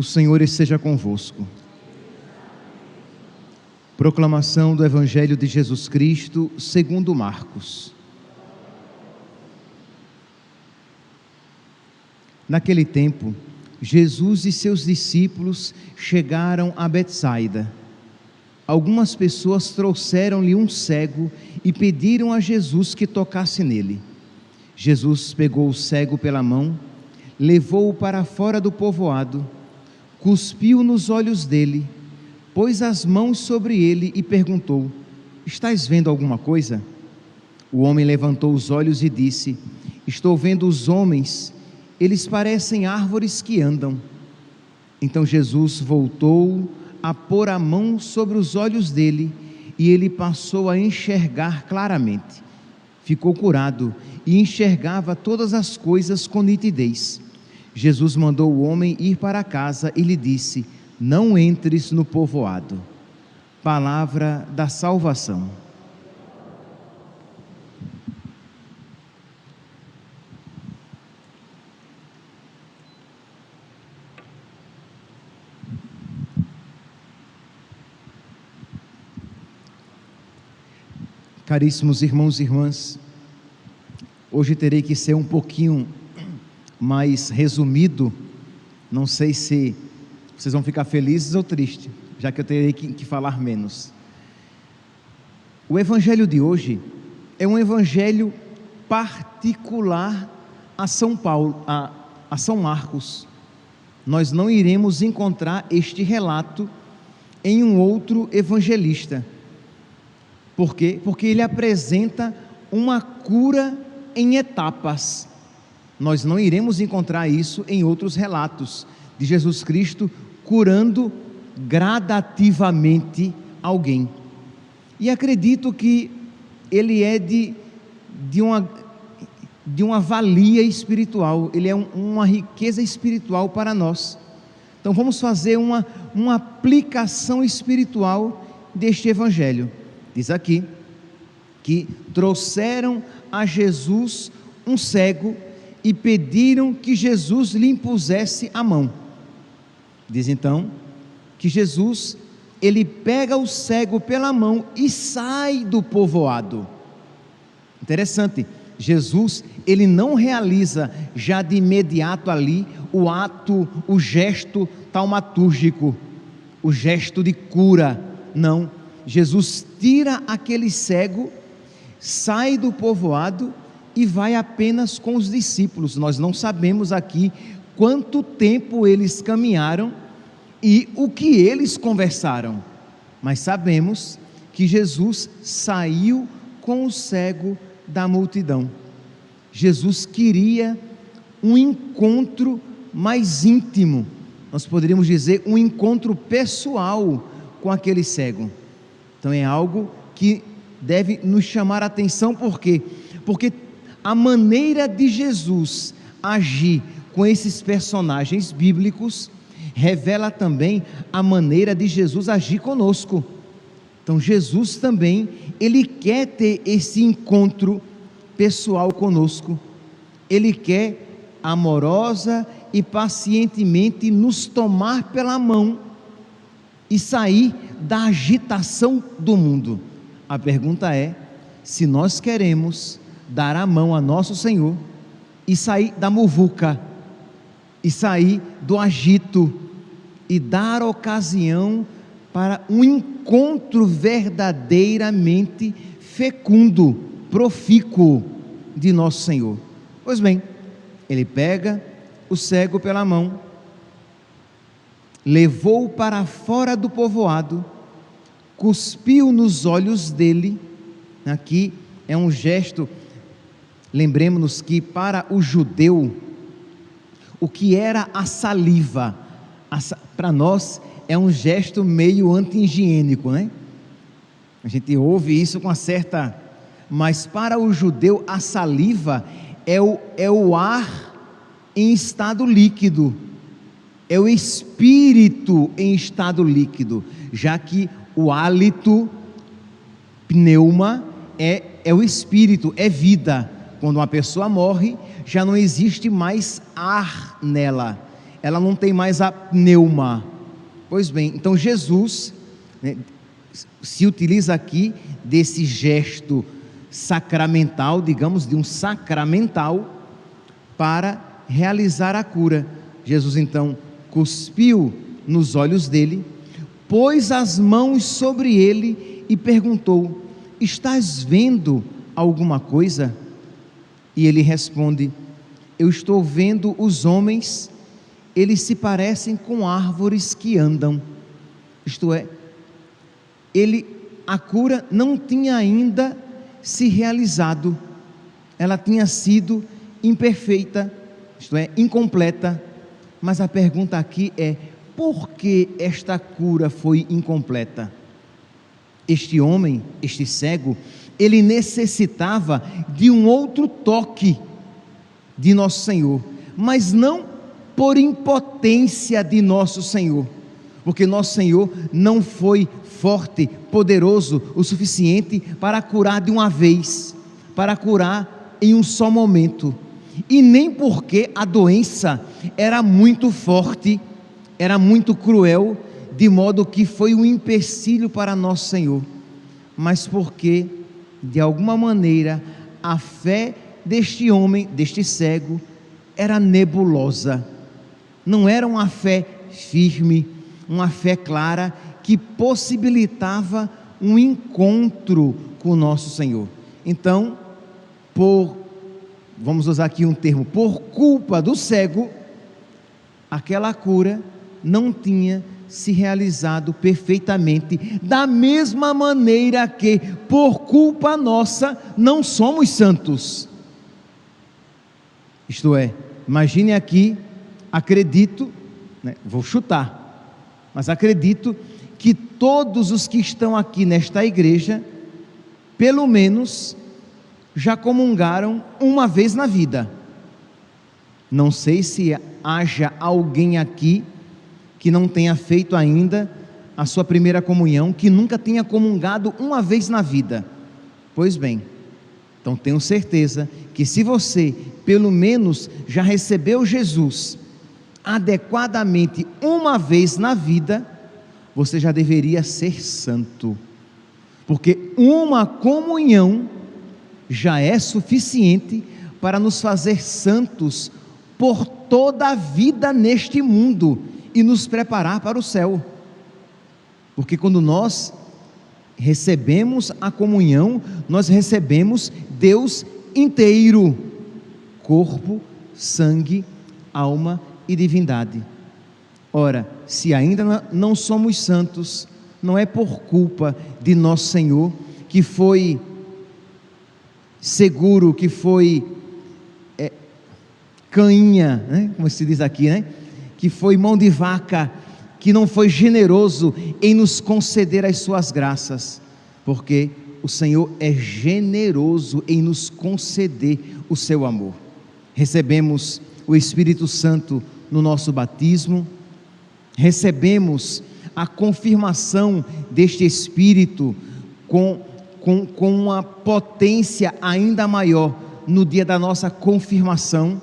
O Senhor esteja convosco. Proclamação do Evangelho de Jesus Cristo segundo Marcos. Naquele tempo, Jesus e seus discípulos chegaram a Betsaida. Algumas pessoas trouxeram-lhe um cego e pediram a Jesus que tocasse nele. Jesus pegou o cego pela mão, levou-o para fora do povoado, cuspiu nos olhos dele, pôs as mãos sobre ele e perguntou: estás vendo alguma coisa? O homem levantou os olhos e disse: estou vendo os homens, eles parecem árvores que andam. Então Jesus voltou a pôr a mão sobre os olhos dele e ele passou a enxergar claramente. Ficou curado e enxergava todas as coisas com nitidez. Jesus mandou o homem ir para casa e lhe disse: não entres no povoado. Palavra da salvação. Caríssimos irmãos e irmãs, hoje terei que ser um pouquinho mais resumido. Não sei se vocês vão ficar felizes ou tristes, já que eu terei que falar menos. O evangelho de hoje é um evangelho particular a São Paulo, a São Marcos. Nós não iremos encontrar este relato em um outro evangelista. Por quê? Porque ele apresenta uma cura em etapas. Nós não iremos encontrar isso em outros relatos de Jesus Cristo curando gradativamente alguém. E acredito que ele é de uma valia espiritual, ele é uma riqueza espiritual para nós. Então vamos fazer uma aplicação espiritual deste evangelho. Diz aqui que trouxeram a Jesus um cego e pediram que Jesus lhe impusesse a mão. Diz então que Jesus, ele pega o cego pela mão e sai do povoado. Interessante, Jesus, ele não realiza já de imediato ali o ato, o gesto taumatúrgico, o gesto de cura. Não, Jesus tira aquele cego, sai do povoado e vai apenas com os discípulos. Nós não sabemos aqui quanto tempo eles caminharam e o que eles conversaram, mas sabemos que Jesus saiu com o cego da multidão. Jesus queria um encontro mais íntimo, nós poderíamos dizer um encontro pessoal com aquele cego. Então é algo que deve nos chamar a atenção. Por quê? Porque a maneira de Jesus agir com esses personagens bíblicos revela também a maneira de Jesus agir conosco. Então Jesus também, ele quer ter esse encontro pessoal conosco. Ele quer amorosa e pacientemente nos tomar pela mão e sair da agitação do mundo. A pergunta é se nós queremos dar a mão a nosso Senhor e sair da muvuca, e sair do agito, e dar ocasião para um encontro verdadeiramente fecundo, profícuo de nosso Senhor. Pois bem, ele pega o cego pela mão, levou-o para fora do povoado, cuspiu nos olhos dele. Aqui é um gesto, lembremos-nos que para o judeu, o que era a saliva, para nós é um gesto meio anti-higiênico, né? A gente ouve isso com uma certa... Mas para o judeu a saliva é o ar em estado líquido, é o espírito em estado líquido, já que o hálito, pneuma, é o espírito, é vida. Quando uma pessoa morre, já não existe mais ar nela, ela não tem mais a pneuma. Pois bem, então Jesus, né, se utiliza aqui desse gesto sacramental, digamos, de um sacramental, para realizar a cura. Jesus então cuspiu nos olhos dele, pôs as mãos sobre ele e perguntou: estás vendo alguma coisa? E ele responde: eu estou vendo os homens, eles se parecem com árvores que andam. Isto é, a cura não tinha ainda se realizado, ela tinha sido imperfeita, isto é, incompleta. Mas a pergunta aqui é: por que esta cura foi incompleta? Este homem, este cego, ele necessitava de um outro toque de nosso Senhor, mas não por impotência de nosso Senhor, porque nosso Senhor não foi forte, poderoso o suficiente para curar de uma vez, para curar em um só momento, e nem porque a doença era muito forte, era muito cruel, de modo que foi um empecilho para nosso Senhor, mas porque de alguma maneira a fé deste homem, deste cego, era nebulosa, não era uma fé firme, uma fé clara, que possibilitava um encontro com o nosso Senhor. Então, vamos usar aqui um termo, por culpa do cego, aquela cura não tinha se realizado perfeitamente, da mesma maneira que, por culpa nossa, não somos santos. Isto é, imagine aqui, acredito, né, vou chutar, mas acredito que todos os que estão aqui nesta igreja, pelo menos, já comungaram uma vez na vida. Não sei se haja alguém aqui que não tenha feito ainda a sua primeira comunhão, que nunca tenha comungado uma vez na vida. Pois bem, então tenho certeza que se você pelo menos já recebeu Jesus adequadamente uma vez na vida, você já deveria ser santo, porque uma comunhão já é suficiente para nos fazer santos por toda a vida neste mundo e nos preparar para o céu. Porque quando nós recebemos a comunhão, nós recebemos Deus inteiro, corpo, sangue, alma e divindade. Ora, se ainda não somos santos, não é por culpa de nosso Senhor, que foi seguro, que foi cainha, né? Como se diz aqui, né? Que foi mão de vaca, que não foi generoso em nos conceder as suas graças, porque o Senhor é generoso em nos conceder o seu amor. Recebemos o Espírito Santo no nosso batismo, recebemos a confirmação deste Espírito com uma potência ainda maior no dia da nossa confirmação.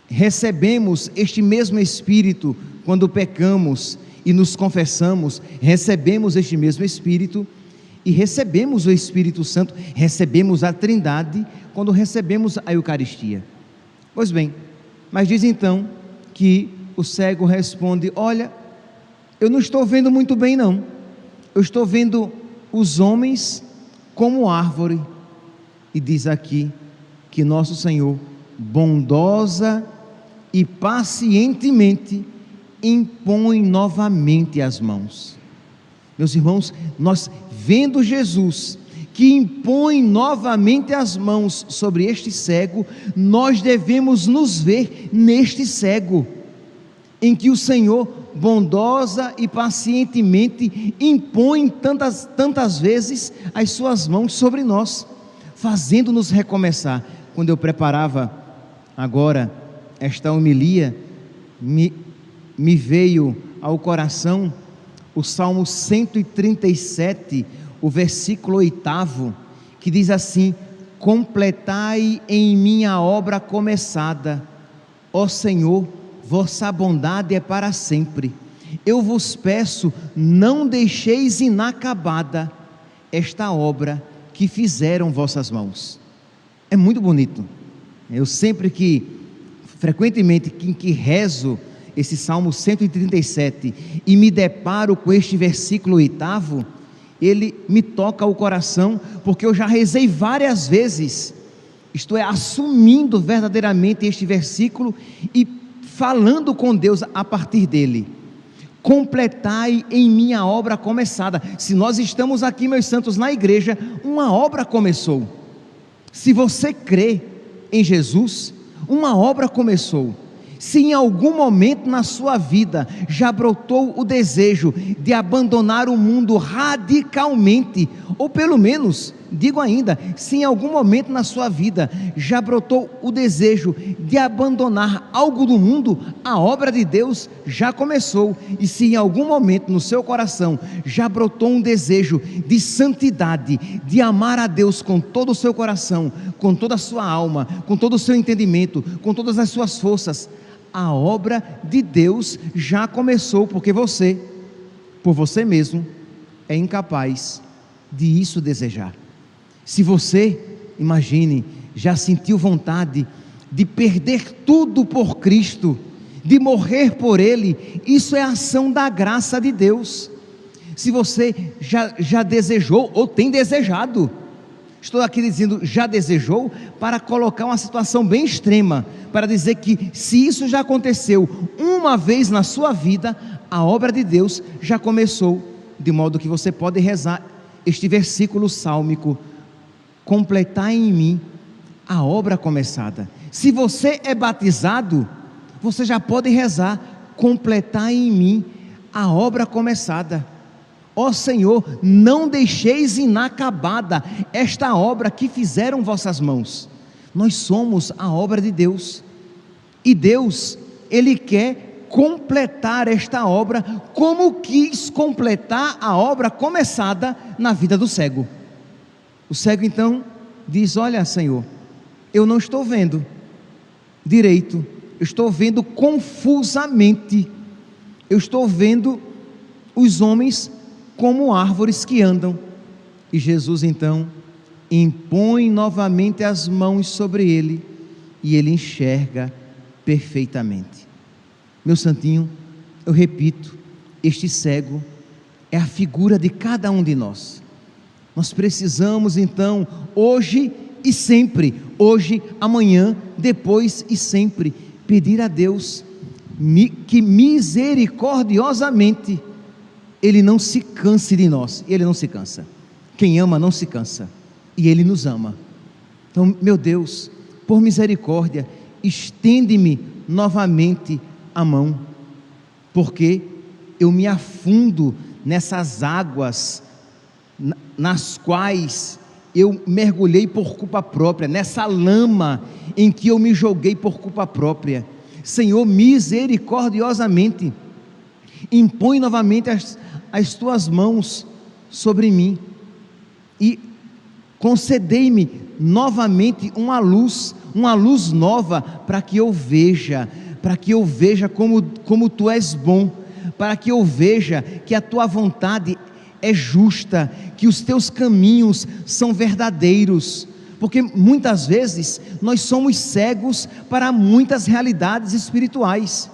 Recebemos este mesmo Espírito quando pecamos e nos confessamos, recebemos este mesmo Espírito, e recebemos o Espírito Santo, recebemos a Trindade quando recebemos a Eucaristia. Pois bem, mas diz então que o cego responde: olha, eu não estou vendo muito bem não, eu estou vendo os homens como árvore. E diz aqui que nosso Senhor, bondosa e pacientemente, impõe novamente as mãos. Meus irmãos, nós vendo Jesus que impõe novamente as mãos sobre este cego, nós devemos nos ver neste cego, em que o Senhor bondosa e pacientemente impõe tantas vezes as suas mãos sobre nós, fazendo-nos recomeçar. Quando eu preparava agora esta homilia, me veio ao coração o Salmo 137, o versículo 8, que diz assim: completai em mim a obra começada, ó Senhor, vossa bondade é para sempre. Eu vos peço, não deixeis inacabada esta obra que fizeram vossas mãos. É muito bonito. Eu frequentemente que rezo esse Salmo 137 e me deparo com este versículo 8º, ele me toca o coração, porque eu já rezei várias vezes, isto é, assumindo verdadeiramente este versículo e falando com Deus a partir dele. Completai em mim a obra começada. Se nós estamos aqui, meus santos, na igreja, uma obra começou. Se você crê em Jesus, uma obra começou. Se em algum momento na sua vida já brotou o desejo de abandonar o mundo radicalmente, ou pelo menos, digo ainda, se em algum momento na sua vida já brotou o desejo de abandonar algo do mundo, a obra de Deus já começou. E se em algum momento no seu coração já brotou um desejo de santidade, de amar a Deus com todo o seu coração, com toda a sua alma, com todo o seu entendimento, com todas as suas forças, a obra de Deus já começou, porque você, por você mesmo, é incapaz de isso desejar. Se você, imagine, já sentiu vontade de perder tudo por Cristo, de morrer por Ele, isso é ação da graça de Deus. Se você já desejou ou tem desejado, estou aqui dizendo já desejou, para colocar uma situação bem extrema, para dizer que se isso já aconteceu uma vez na sua vida, a obra de Deus já começou, de modo que você pode rezar este versículo sálmico: completar em mim a obra começada. Se você é batizado, você já pode rezar: completar em mim a obra começada. Ó Senhor, não deixeis inacabada esta obra que fizeram vossas mãos. Nós somos a obra de Deus, e Deus, Ele quer completar esta obra, como quis completar a obra começada na vida do cego. O cego então diz: olha, Senhor, eu não estou vendo direito, eu estou vendo confusamente, eu estou vendo os homens como árvores que andam. E Jesus então impõe novamente as mãos sobre ele, e ele enxerga perfeitamente. Meu santinho, eu repito, este cego é a figura de cada um de nós. Nós precisamos então, hoje e sempre, hoje, amanhã, depois e sempre, pedir a Deus que misericordiosamente Ele não se canse de nós. Ele não se cansa. Quem ama não se cansa, e Ele nos ama. Então, meu Deus, por misericórdia, estende-me novamente a mão, porque eu me afundo nessas águas nas quais eu mergulhei por culpa própria, nessa lama em que eu me joguei por culpa própria. Senhor, misericordiosamente, impõe novamente as tuas mãos sobre mim, e concedei-me novamente uma luz nova, para que eu veja como tu és bom, para que eu veja que a tua vontade é justa, que os teus caminhos são verdadeiros, porque muitas vezes nós somos cegos para muitas realidades espirituais,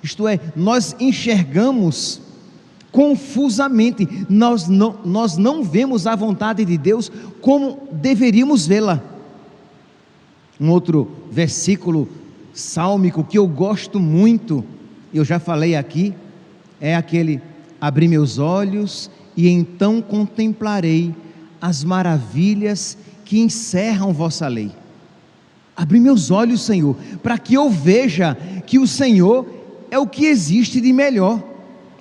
isto é, nós enxergamos confusamente, nós não vemos a vontade de Deus como deveríamos vê-la. Um outro versículo sálmico que eu gosto muito, eu já falei aqui, é aquele: abri meus olhos e então contemplarei as maravilhas que encerram vossa lei. Abri meus olhos, Senhor, para que eu veja que o Senhor é o que existe de melhor.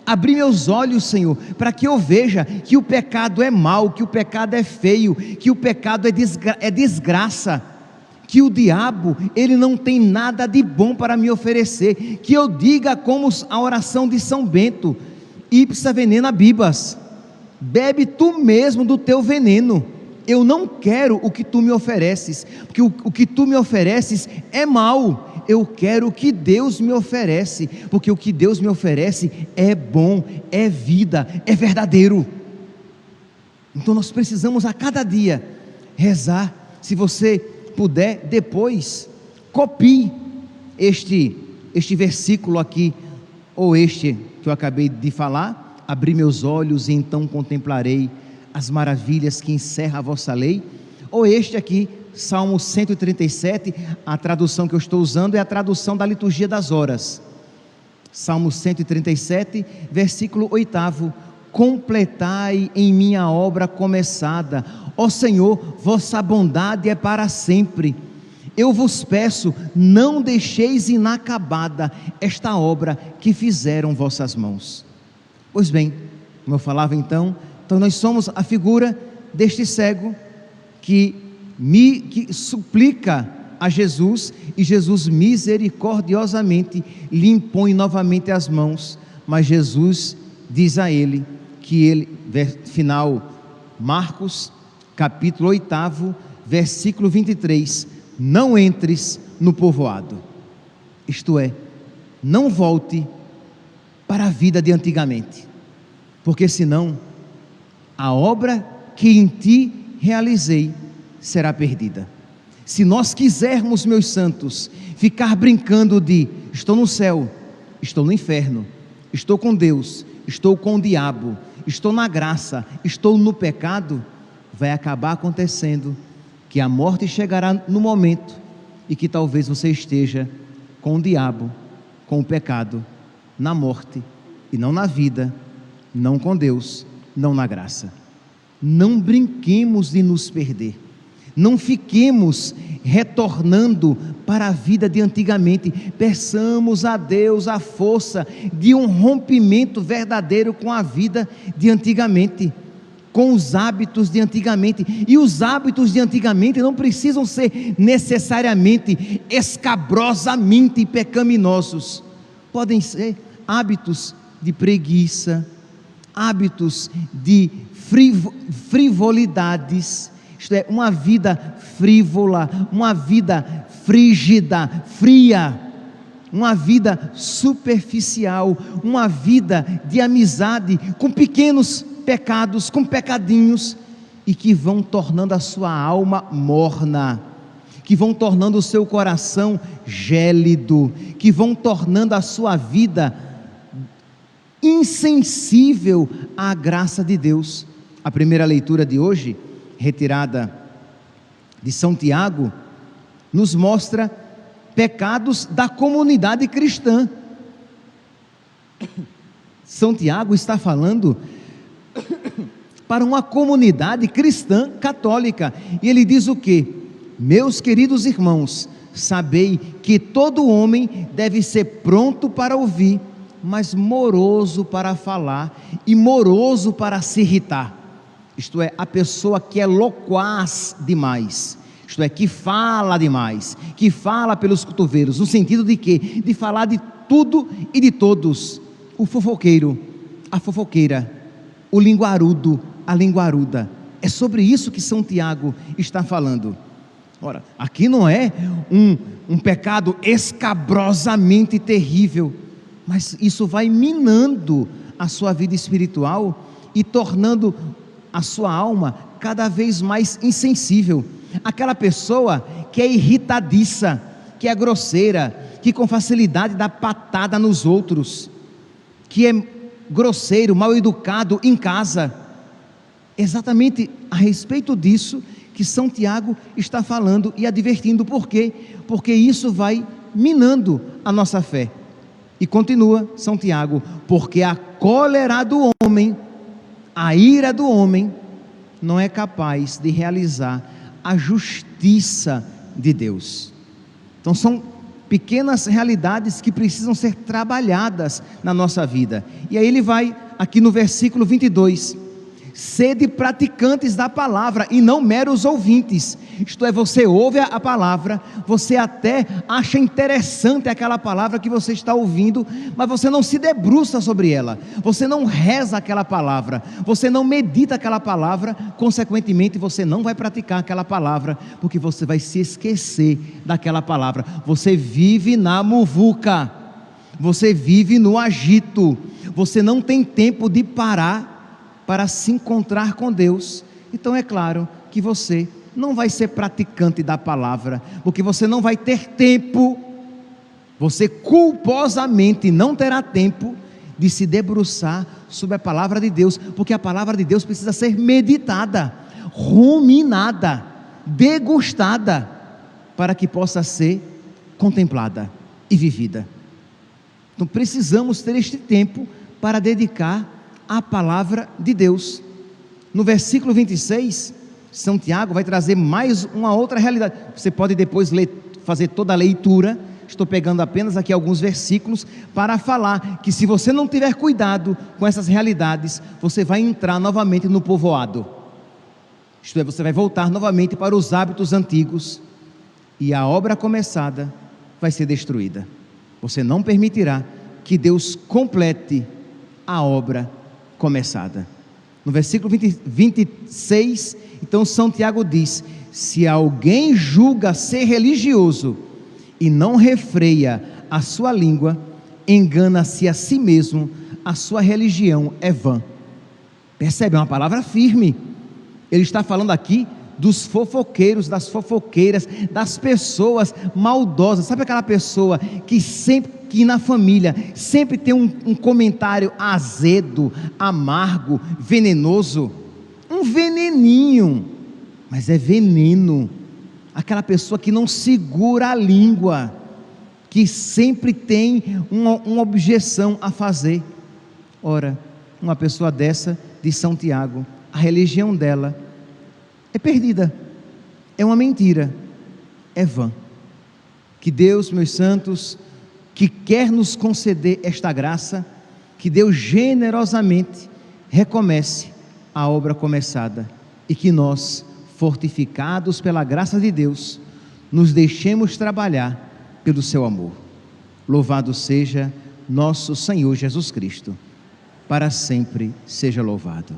Abri meus olhos, Senhor, para que eu veja que o pecado é mau, que o pecado é feio, que o pecado é desgraça, que o diabo, ele não tem nada de bom para me oferecer, que eu diga como a oração de São Bento: ipsa venena bibas, bebe tu mesmo do teu veneno. Eu não quero o que tu me ofereces, porque o que tu me ofereces é mau, eu quero o que Deus me oferece, porque o que Deus me oferece é bom, é vida, é verdadeiro. Então nós precisamos a cada dia rezar. Se você puder, depois copie este versículo aqui, ou este que eu acabei de falar: abri meus olhos e então contemplarei as maravilhas que encerra a vossa lei. Ou este aqui, Salmo 137, a tradução que eu estou usando é a tradução da liturgia das horas. Salmo 137, versículo 8: completai em minha obra começada, ó Senhor, vossa bondade é para sempre. Eu vos peço, não deixeis inacabada esta obra que fizeram vossas mãos. Pois bem, como eu falava então nós somos a figura deste cego que suplica a Jesus, e Jesus misericordiosamente lhe impõe novamente as mãos, mas Jesus diz a ele que final, Marcos capítulo 8, versículo 23, não entres no povoado, isto é, não volte para a vida de antigamente, porque senão a obra que em ti realizei será perdida. Se nós quisermos, meus santos, ficar brincando de estou no céu, estou no inferno, estou com Deus, estou com o diabo, estou na graça, estou no pecado, vai acabar acontecendo que a morte chegará no momento e que talvez você esteja com o diabo, com o pecado, na morte e não na vida, não com Deus, não na graça. Não brinquemos de nos perder, não fiquemos retornando para a vida de antigamente. Peçamos a Deus a força de um rompimento verdadeiro com a vida de antigamente, com os hábitos de antigamente. E os hábitos de antigamente não precisam ser necessariamente escabrosamente pecaminosos, podem ser hábitos de preguiça, hábitos de frivolidades, isto é, uma vida frívola, uma vida frígida, fria, uma vida superficial, uma vida de amizade com pequenos pecados, com pecadinhos, e que vão tornando a sua alma morna, que vão tornando o seu coração gélido, que vão tornando a sua vida insensível à graça de Deus. A primeira leitura de hoje, retirada de São Tiago, nos mostra pecados da comunidade cristã. São Tiago está falando para uma comunidade cristã católica, e ele diz o quê? Meus queridos irmãos, sabei que todo homem deve ser pronto para ouvir, mas moroso para falar e moroso para se irritar. Isto é, a pessoa que é loquaz demais, isto é, que fala demais, que fala pelos cotovelos, no sentido de quê? De falar de tudo e de todos. O fofoqueiro, a fofoqueira, o linguarudo, a linguaruda. É sobre isso que São Tiago está falando. Ora, aqui não é um pecado escabrosamente terrível, mas isso vai minando a sua vida espiritual e tornando a sua alma cada vez mais insensível. Aquela pessoa que é irritadiça, que é grosseira, que com facilidade dá patada nos outros, que é grosseiro, mal educado em casa. Exatamente a respeito disso que São Tiago está falando e advertindo. Por quê? Porque isso vai minando a nossa fé. E continua São Tiago: porque a cólera do homem, a ira do homem, não é capaz de realizar a justiça de Deus. Então são pequenas realidades que precisam ser trabalhadas na nossa vida. E aí ele vai aqui no versículo 22: sede praticantes da palavra e não meros ouvintes. Isto é, você ouve a palavra, você até acha interessante aquela palavra que você está ouvindo, mas você não se debruça sobre ela, você não reza aquela palavra, você não medita aquela palavra, consequentemente você não vai praticar aquela palavra, porque você vai se esquecer daquela palavra. Você vive na muvuca, você vive no agito, você não tem tempo de parar para se encontrar com Deus. Então é claro que você não vai ser praticante da palavra, porque você não vai ter tempo, você culposamente não terá tempo de se debruçar sobre a palavra de Deus, porque a palavra de Deus precisa ser meditada, ruminada, degustada, para que possa ser contemplada e vivida. Então precisamos ter este tempo para dedicar à palavra de Deus. No versículo 26, São Tiago vai trazer mais uma outra realidade. Você pode depois fazer toda a leitura, estou pegando apenas aqui alguns versículos para falar que se você não tiver cuidado com essas realidades, você vai entrar novamente no povoado, isto é, você vai voltar novamente para os hábitos antigos, e a obra começada vai ser destruída. Você não permitirá que Deus complete a obra começada. No versículo 26, então São Tiago diz: se alguém julga ser religioso e não refreia a sua língua, engana-se a si mesmo, a sua religião é vã. Percebe? É uma palavra firme. Ele está falando aqui dos fofoqueiros, das fofoqueiras, das pessoas maldosas. Sabe aquela pessoa que na família sempre tem um comentário azedo, amargo, venenoso, um veneninho, mas é veneno. Aquela pessoa que não segura a língua, que sempre tem uma objeção a fazer. Ora, uma pessoa dessa, de São Tiago, a religião dela é perdida, é uma mentira, é vã. Que Deus, meus santos, que quer nos conceder esta graça, que Deus generosamente recomece a obra começada, e que nós, fortificados pela graça de Deus, nos deixemos trabalhar pelo seu amor. Louvado seja nosso Senhor Jesus Cristo, para sempre seja louvado.